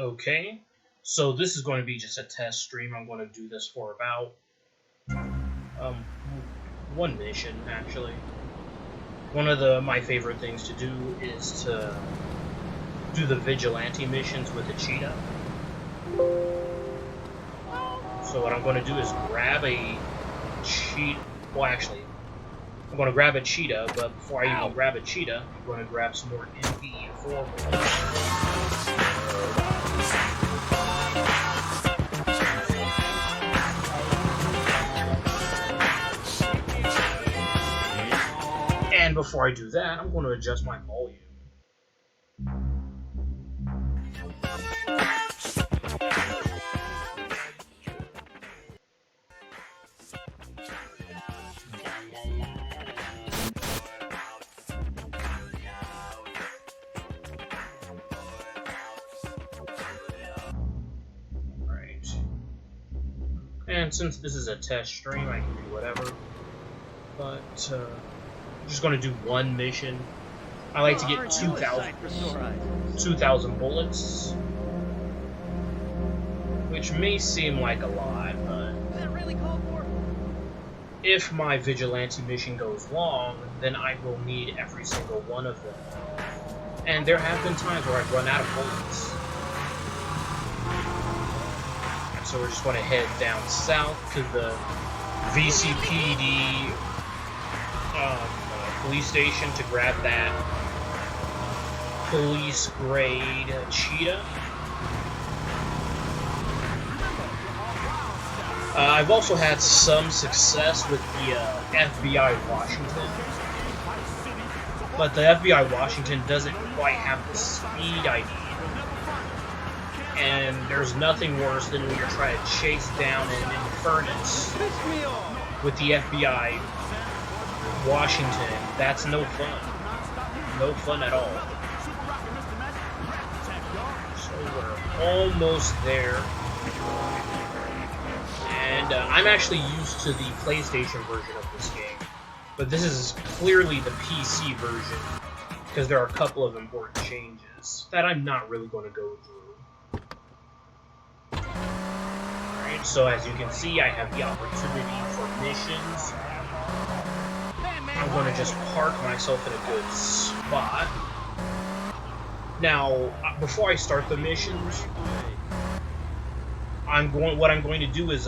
Okay, so this is going to be just a test stream. I'm going to do this for about um, one mission, actually. One of my favorite things to do is to do the vigilante missions with the cheetah. So what I'm going to do is grab a cheetah. Well, actually, I'm going to grab a cheetah, but before I even grab a cheetah, I'm going to grab some more MP4 bullets. And before I do that, I'm going to adjust my volume. Right. And since this is a test stream, I can do whatever. But, I'm just going to do one mission. I like to get 2,000 bullets, which may seem like a lot, but if my vigilante mission goes long, then I will need every single one of them. And there have been times where I've run out of bullets. So we're just going to head down south to the VCPD police station to grab that police grade cheetah. I've also had some success with the FBI Washington, but the FBI Washington doesn't quite have the speed I need. And there's nothing worse than when you're trying to chase down an Infernus with the FBI Washington. That's no fun. No fun at all. So we're almost there. And I'm actually used to the PlayStation version of this game. But this is clearly the PC version, because there are a couple of important changes that I'm not really going to go through. Alright, so as you can see, I have the opportunity for missions. I'm going to just park myself in a good spot. Now, before I start the missions, what I'm going to do is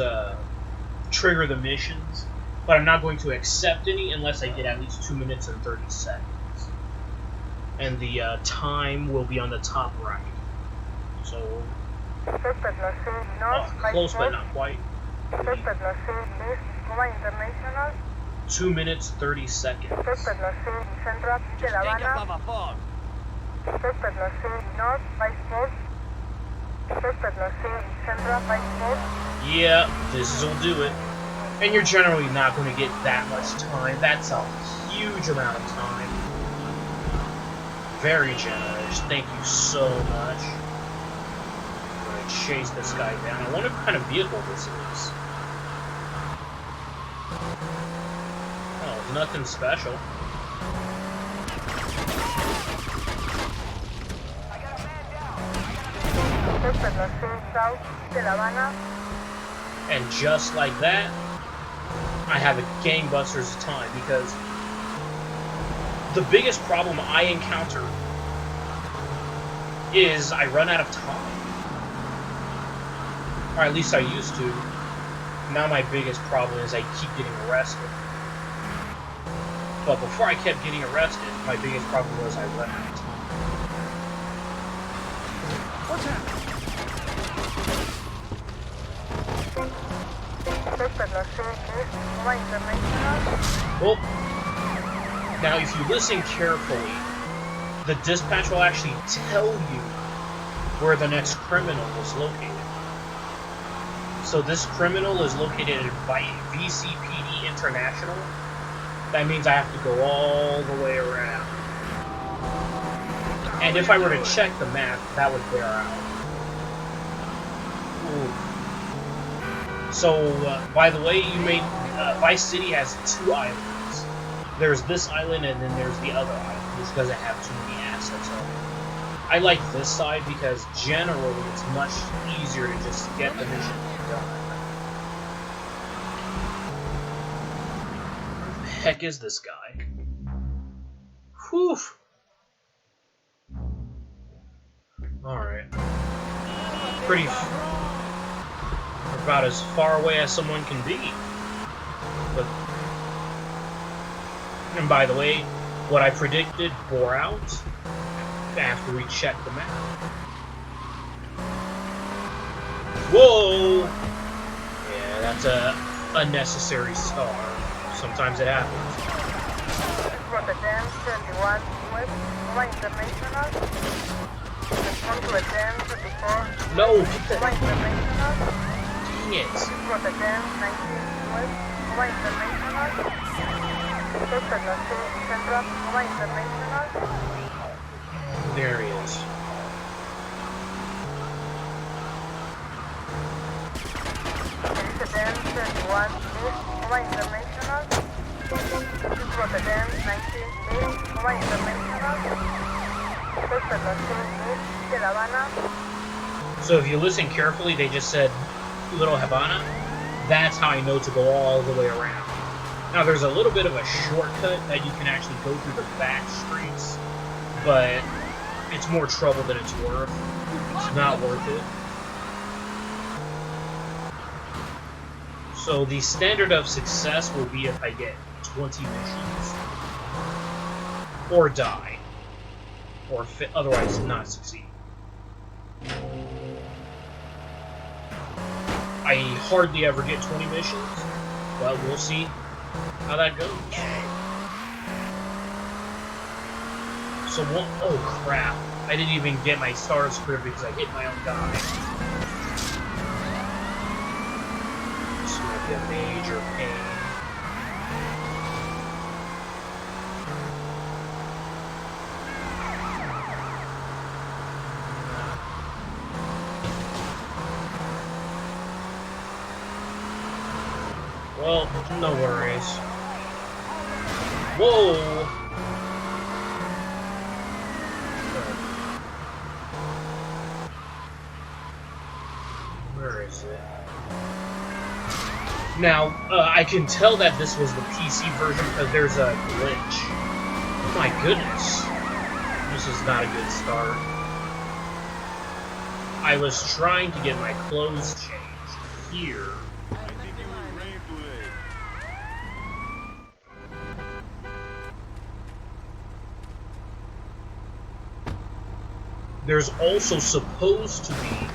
trigger the missions, but I'm not going to accept any unless I get at least 2 minutes and 30 seconds. And the time will be on the top right. So, close but not quite. 2 minutes, 30 seconds. Yeah, this will do it. And you're generally not going to get that much time. That's a huge amount of time. Very generous. Thank you so much. I'm going to chase this guy down. I wonder what kind of vehicle this is. Oh, nothing special. And just like that, I have a gangbusters of time, because the biggest problem I encounter is I run out of time. Or at least I used to. Now my biggest problem is I keep getting arrested. But before I kept getting arrested, my biggest problem was I run out of time. What's happening? Well, now if you listen carefully, the dispatch will actually tell you where the next criminal is located. So this criminal is located by VCPD International. That means I have to go all the way around. And if I were to check the map, that would bear out. Ooh. So, by the way, Vice City has 2 islands. There's this island, and then there's the other island, which doesn't have too many assets on it. I like this side because generally it's much easier to just get the mission done. Where the heck is this guy? Whew. Alright. Pretty... about as far away as someone can be. But... and by the way, what I predicted bore out after we checked the map. Whoa! Yeah, that's a unnecessary star. Sometimes it happens. Rotterdam 21 West, International. Respond to Rotterdam 24. No, get the... International. dang it. Rotterdam 19 West, International. Central, International. There he is. Rotterdam 31 East, International. Rotterdam 19 East, International. De La Habana. So if you listen carefully, they just said Little Havana. That's how I know to go all the way around. Now there's a little bit of a shortcut that you can actually go through the back streets, but it's more trouble than it's worth. It's not worth it. So the standard of success will be if I get 20 missions, or die, or otherwise not succeed. I hardly ever get 20 missions, but we'll see how that goes. So what? Oh crap! I didn't even get my star script because I hit my own guy. This might be a major pain. Well, no worries. Whoa! Where is it? Now, I can tell that this was the PC version because there's a glitch. Oh my goodness. This is not a good start. I was trying to get my clothes changed here. There's also supposed to be...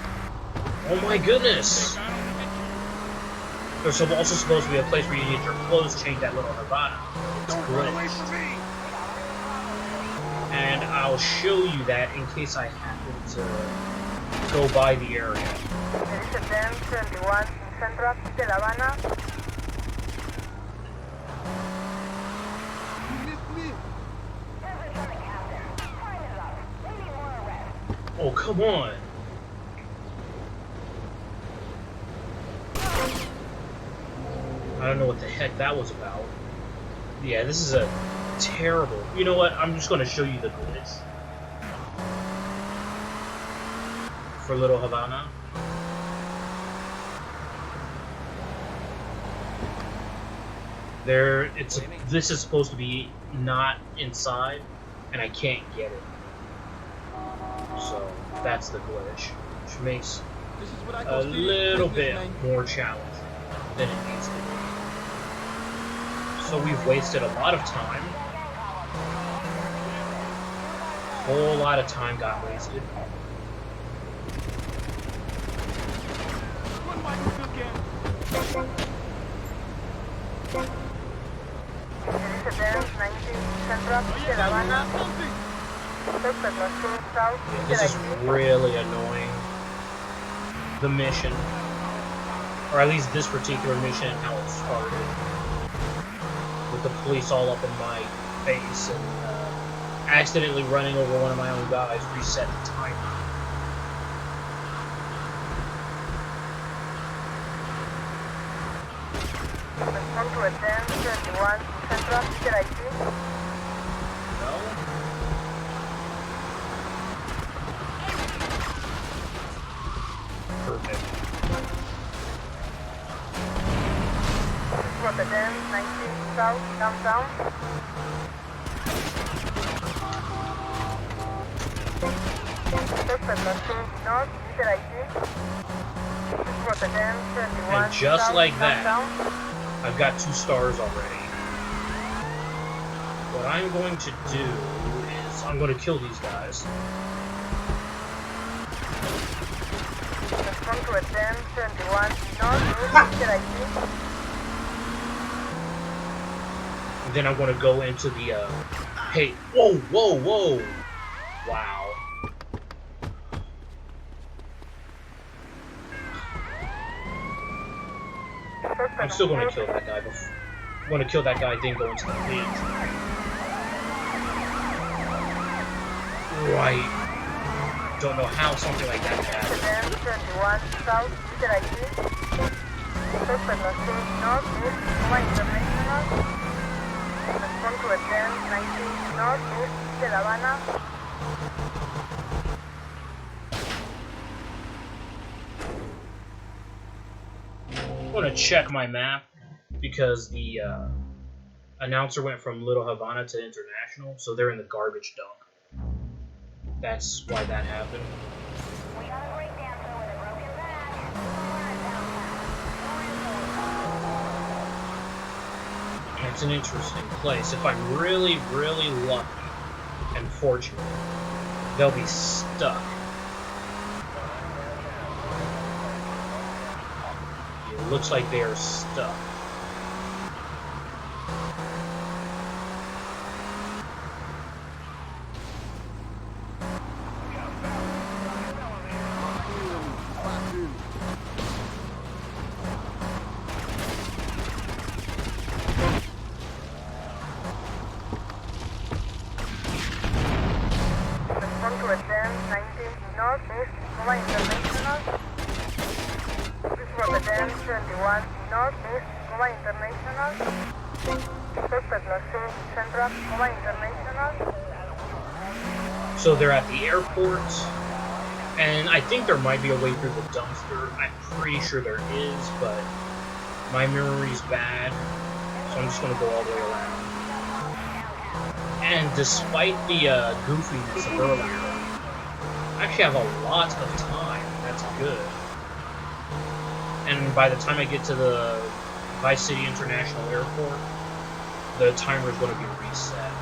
oh my goodness! There's also supposed to be a place where you get your clothes changed at Little Havana. It's glitched. And I'll show you that in case I happen to go by the area. Rotterdam 21 Central, De La Habana. Oh, come on! I don't know what the heck that was about. Yeah, this is a terrible... you know what? I'm just going to show you the glitch. For Little Havana. This is supposed to be not inside, and I can't get it. So that's the glitch, which makes a little bit more challenging than it needs to be. So we've wasted a lot of time. A whole lot of time got wasted. This is really annoying. The mission. Or at least this particular mission and how it started. With the police all up in my face and accidentally running over one of my own guys reset the timer. south, downtown. Suspect on 2 north, meter ID. Rotterdam 71. And just south, like that, downtown. I've got 2 stars already. What I'm going to do is I'm going to kill these guys. Respond to Rotterdam 71 north, meter ID. And then I'm going to go into the, hey, whoa, whoa, whoa! Wow. I'm still going to kill that guy before. I'm going to kill that guy, then go into the lead. Right. Don't know how something like that can happen. Rotterdam 71 south, meter ID. Suspect on 2 north, east, Cuba International. Respond to Rotterdam 19 north, east, de La Habana. I'm going to check my map because the announcer went from Little Havana to International, so they're in the garbage dump. That's why that happened. We got a breakdancer with a broken back. It's an interesting place. If I'm really, really lucky and fortunate, they'll be stuck. It looks like they are stuck. Respond to Rotterdam 19 north, east, Cuba International. Rotterdam 21 north, east, Cuba International. Suspect Los 2 central, Cuba International. So they're at the airport, and I think there might be a way through the dumpster. I'm pretty sure there is, but my memory's bad, so I'm just going to go all the way around. And despite the goofiness of earlier, I actually have a lot of time. That's good. And by the time I get to the Vice City International Airport, the timer is going to be reset.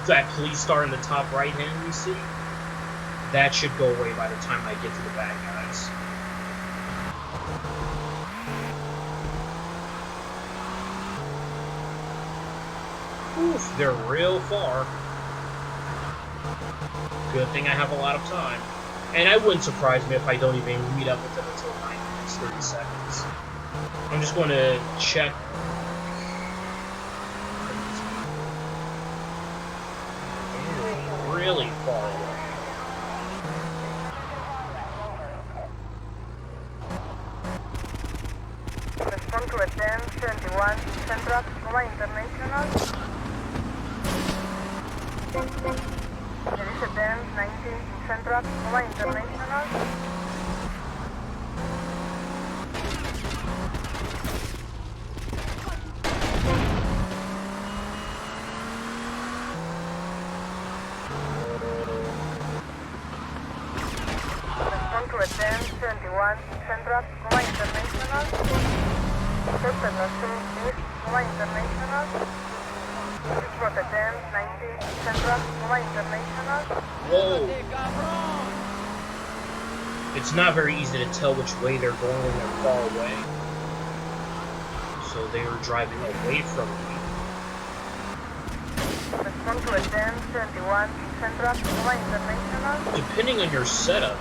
That police star in the top right hand you see, that should go away by the time I get to the bad guys. Oof, they're real far. Good thing I have a lot of time. And it wouldn't surprise me if I don't even meet up with them until 9 minutes, 30 seconds. I'm just going to check. Really far away. Respond to Rotterdam 21 central, Cuba International. Rotterdam 19 central, Cuba International. Respond to Rotterdam 21 central, Cuba International. Suspect Los 2 east, Cuba International. Rotterdam 19 central, Cuba International. Whoa! It's not very easy to tell which way they're going when they're far away. So they were driving away from me. Respond to Rotterdam 21 central, Cuba International. Depending on your setup,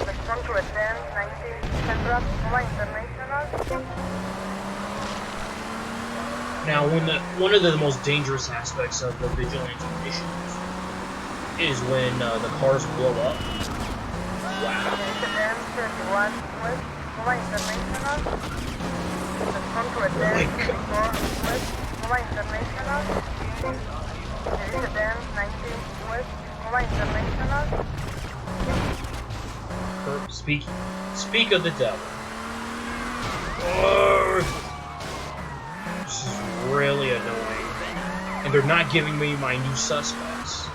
Respond to Rotterdam 19 central, Cuba International. now one of the most dangerous aspects of the vigilante missions is when the cars blow up. Wow. Rotterdam 21 west, Cuba International. Respond to Rotterdam 24 west, Cuba International. Rotterdam 19 west, Cuba International. Speak of the devil. Oh, this is really annoying. And they're not giving me my new suspects.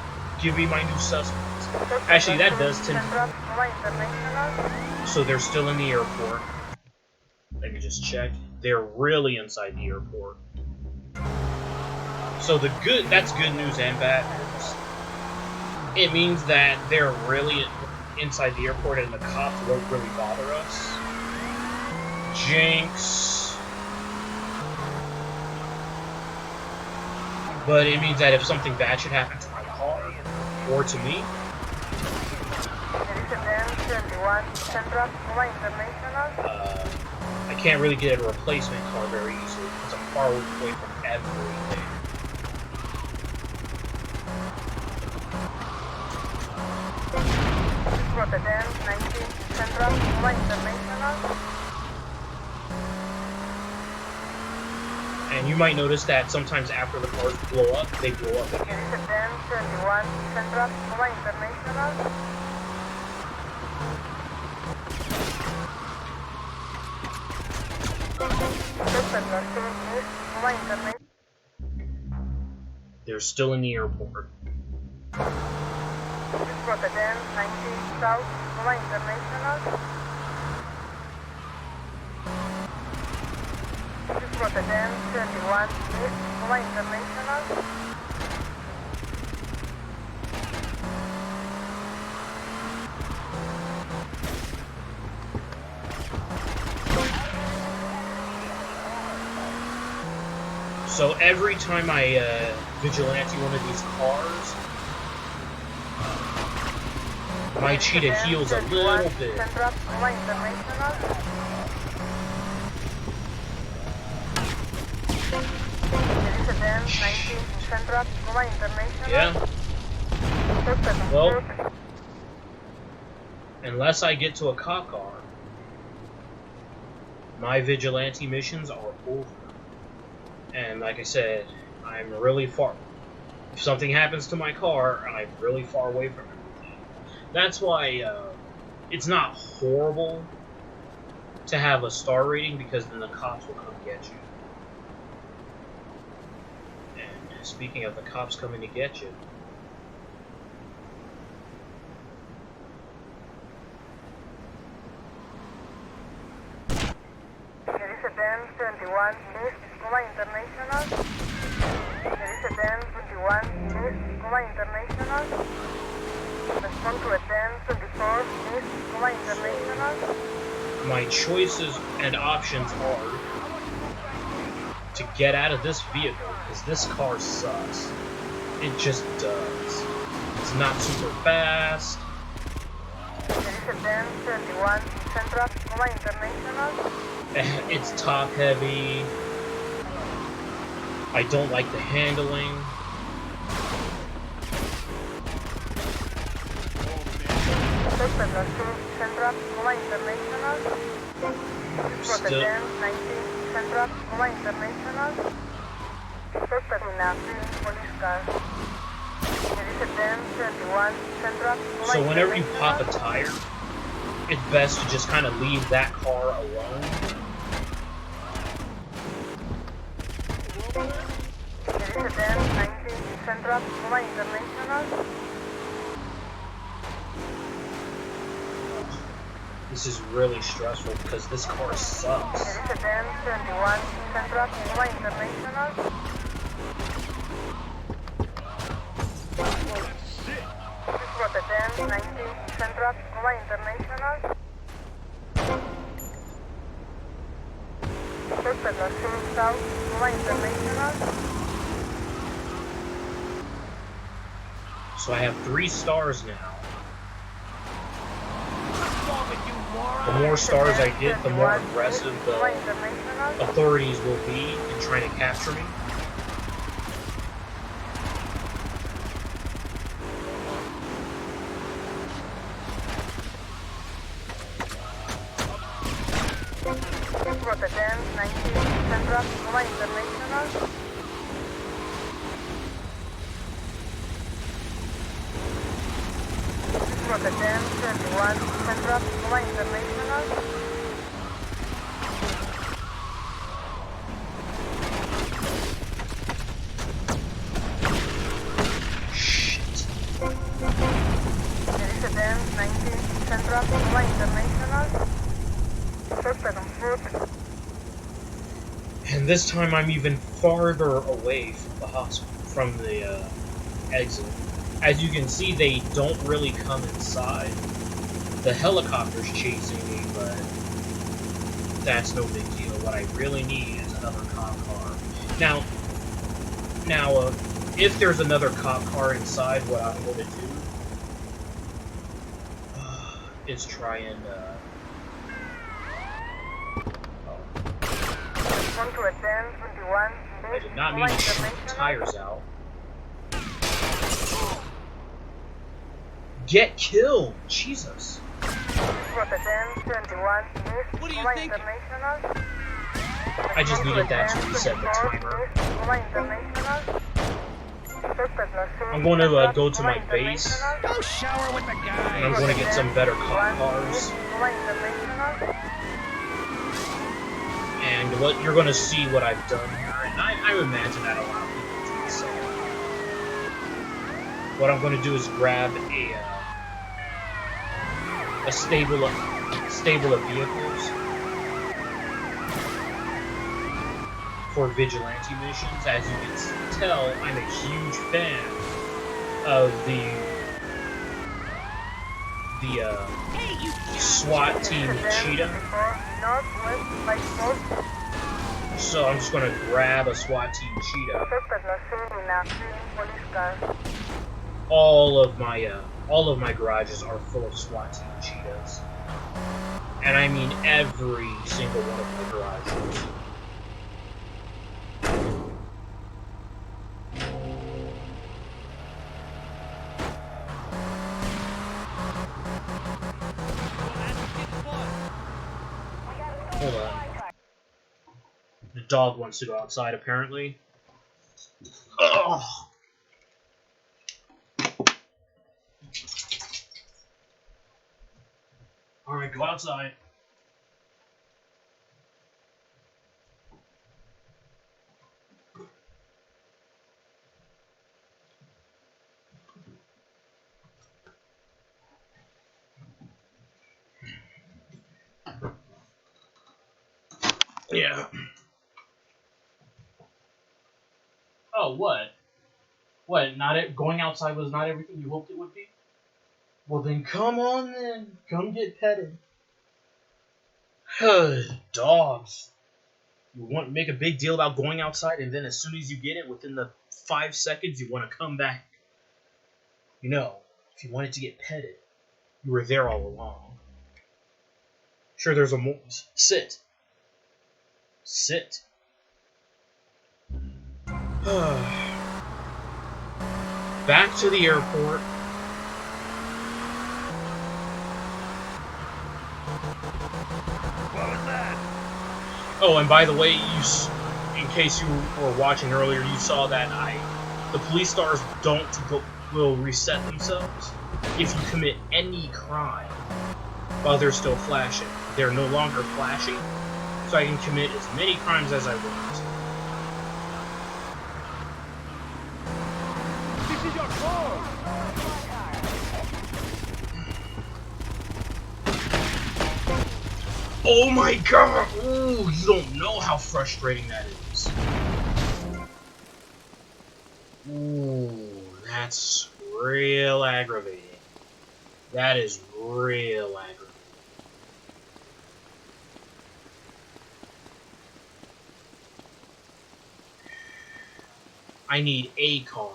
Give me my new suspects. Actually, that does tend to... So they're still in the airport. Let me just check. They're really inside the airport. So that's good news and bad news. It means that they're really inside the airport and the cops won't really bother us. Jinx. But it means that if something bad should happen to my car, or to me, I can't really get a replacement car very easily because I'm far away from everything. Rotterdam, 19 Central, International. And you might notice that sometimes after the cars blow up, they blow up again. Rotterdam, 21 Central, International. They're still in the airport. Rotterdam, 19 South, International. Rotterdam, 21 East, International. So every time I vigilante one of these cars, my cheetah heals a little bit. Yeah. Well, unless I get to a cop car, my vigilante missions are over. And like I said, I'm really far. If something happens to my car, I'm really far away from everything. That's why it's not horrible to have a star rating, because then the cops will come get you. And speaking of the cops coming to get you, Jerusalem 21 East, International. Jerusalem 21 East, International. Respond to attend 24 East, International. my choices and options are to get out of this vehicle, because this car sucks. It just does. It's not super fast. Jerusalem 21 Central, International. It's top heavy. I don't like the handling. Central, International. Still, 19 Central, International. Police car. Jerusalem 21 Central, so whenever you pop a tire, it's best to just kind of leave that car alone. Jerusalem 19 Central, International. This is really stressful because this car sucks. Jerusalem 21 Central, International. Rotterdam 19 Central, International. South, International. So I have 3 stars now. The more stars I get, the more aggressive the authorities will be in trying to capture me. Rotterdam 19 Central, International. the 1021 Central Puma International. Shit. There is a 1019 Central Puma International. Suspect on foot. And this time I'm even farther away from the hospital, from the exit. As you can see, they don't really come inside. The helicopter's chasing me, but that's no big deal. What I really need is another cop car. Now, if there's another cop car inside, what I'm going to do is try and, One to a 1021. I did not mean to shoot the tires out. Get killed! Jesus. What the 1021. What do you think? I just needed that to reset the timer. I'm going to go to my base, Go shower with the guy. and I'm going to get some better cop cars. And what you're going to see what I've done here, and I imagine that a lot of people do the same. What I'm going to do is grab a stable of vehicles for vigilante missions. As you can tell, I'm a huge fan of the SWAT team Cheetah. So I'm just gonna grab a SWAT team Cheetah. All of my garages are full of SWAT team Cheetahs, and I mean every single one of my garages. Hold on. The dog wants to go outside, apparently. Ugh. Alright, go outside. Yeah. Oh, what? What, going outside was not everything you hoped it would be? Well then, come on then. Come get petted. Dogs. You want to make a big deal about going outside, and then as soon as you get it, within the 5 seconds, you want to come back. You know, if you wanted to get petted, you were there all along. Sure, there's a more. Sit. Sit. Back to the airport. What was that? Oh, and by the way, in case you were watching earlier, you saw that the police stars will reset themselves if you commit any crime while they're still flashing. They're no longer flashing, so I can commit as many crimes as I want. This is your car. Oh my god! Ooh, you don't know how frustrating that is. Ooh, that's real aggravating. That is real aggravating. I need a car.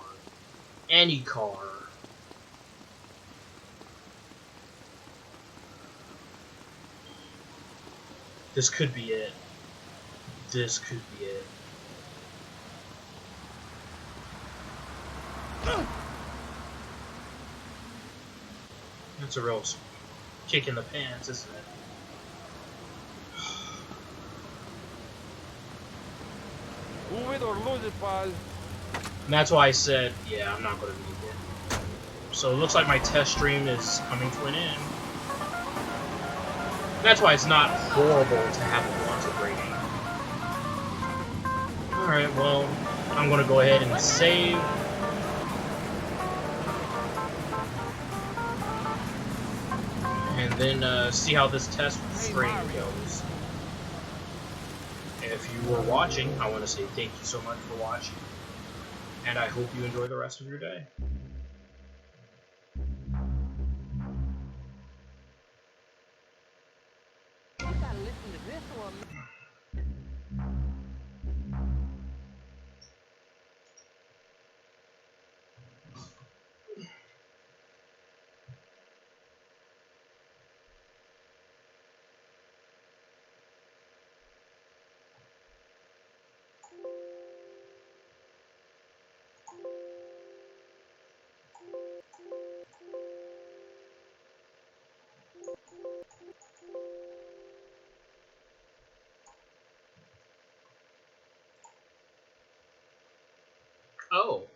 Any car. This could be it. This could be it. That's a real kick in the pants, isn't it? Move it or lose it, pal. And that's why I said, yeah, I'm not going to make it. So it looks like my test stream is coming to an end. That's why it's not horrible to have a wanted rating. Alright, well, I'm gonna go ahead and save. And then see how this test stream goes. If you were watching, I want to say thank you so much for watching. And I hope you enjoy the rest of your day. You gotta listen to this one. Oh.